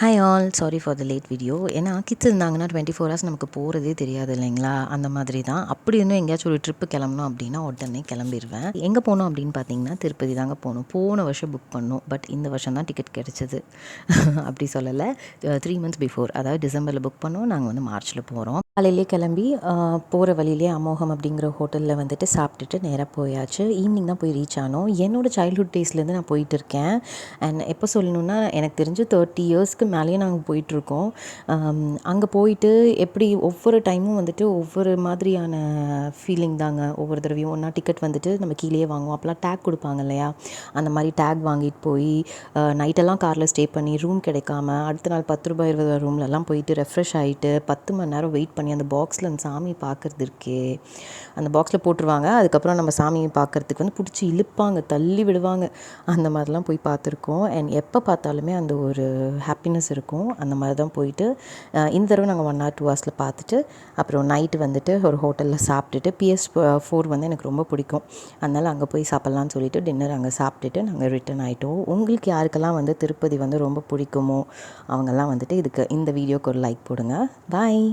Hi all, sorry for the late video. ஏன்னா kids இருந்தாங்கன்னா 24 hours நமக்கு போகிறதே தெரியாது இல்லைங்களா? அந்த மாதிரி தான். அப்படி இருந்தும் எங்கேயாச்சும் ஒரு ட்ரிப்பு கிளம்பணும் அப்படின்னா உடனே கிளம்பிடுவேன். எங்கே போனோம் அப்படின்னு பார்த்தீங்கன்னா திருப்பதி தாங்க போகணும். போன வருஷம் புக் பண்ணோம். பட் இந்த வருஷம் தான் டிக்கெட் கிடச்சிது. அப்படி சொல்லலை, 3 மந்த்ஸ் பிஃபோர், அதாவது டிசம்பரில் புக் பண்ணோம். நாங்கள் வந்து மார்ச்சில் போகிறோம். காலையிலே கிளம்பி போகிற வழியிலே அமோகம் அப்படிங்கிற ஹோட்டலில் வந்துட்டு சாப்பிட்டுட்டு நேராக போயாச்சு. ஈவினிங் தான் போய் ரீச் ஆனோம். என்னோடய சைல்ட்ஹுட் டேஸ்லேருந்து நான் போயிட்டுருக்கேன். அண்ட் எப்போ சொல்லணுன்னா, எனக்கு தெரிஞ்சு 30 இயர்ஸ்க்கு மேலேயே நாங்கள் போயிட்டுருக்கோம். அங்கே போயிட்டு எப்படி ஒவ்வொரு டைமும் வந்துட்டு ஒவ்வொரு மாதிரியான ஃபீலிங் தாங்க. ஒவ்வொரு தடவையும் ஒன்றா டிக்கெட் வந்துட்டு நம்ம கீழேயே வாங்குவோம். அப்போலாம் டேக் கொடுப்பாங்க இல்லையா? அந்த மாதிரி டேக் வாங்கிட்டு போய் நைட்டெல்லாம் காரில் ஸ்டே பண்ணி ரூம் கிடைக்காம அடுத்த நாள் ₹10 ₹20 ரூம்லலாம் போயிட்டு ரெஃப்ரெஷ் ஆகிட்டு 10 மணி நேரம் வெயிட் பண்ணி அந்த பாக்ஸில் அந்த சாமி பார்க்குறது இருக்கே, அந்த பாக்ஸில் போட்டுருவாங்க. அதுக்கப்புறம் நம்ம சாமியை பார்க்குறதுக்கு வந்து பிடிச்சி இழுப்பாங்க, தள்ளி விடுவாங்க. அந்த மாதிரிலாம் போய் பார்த்துருக்கோம். அண்ட் எப்போ பார்த்தாலுமே அந்த ஒரு ஹாப்பினஸ் இருக்கும். அந்த மாதிரி தான் போயிட்டு இந்த தடவை நாங்கள் 1 hour 2 ஹவர்ஸில் பார்த்துட்டு அப்புறம் நைட்டு வந்துட்டு ஒரு ஹோட்டலில் சாப்பிட்டுட்டு PS4 வந்து எனக்கு ரொம்ப பிடிக்கும். அதனால் அங்கே போய் சாப்பிட்லான்னு சொல்லிட்டு டின்னர் அங்கே சாப்பிட்டுட்டு நாங்கள் ரிட்டன் ஆகிட்டோம். உங்களுக்கு யாருக்கெல்லாம் வந்து திருப்பதி வந்து ரொம்ப பிடிக்குமோ அவங்கெல்லாம் வந்துட்டு இந்த வீடியோக்கு ஒரு லைக் போடுங்க. பாய்.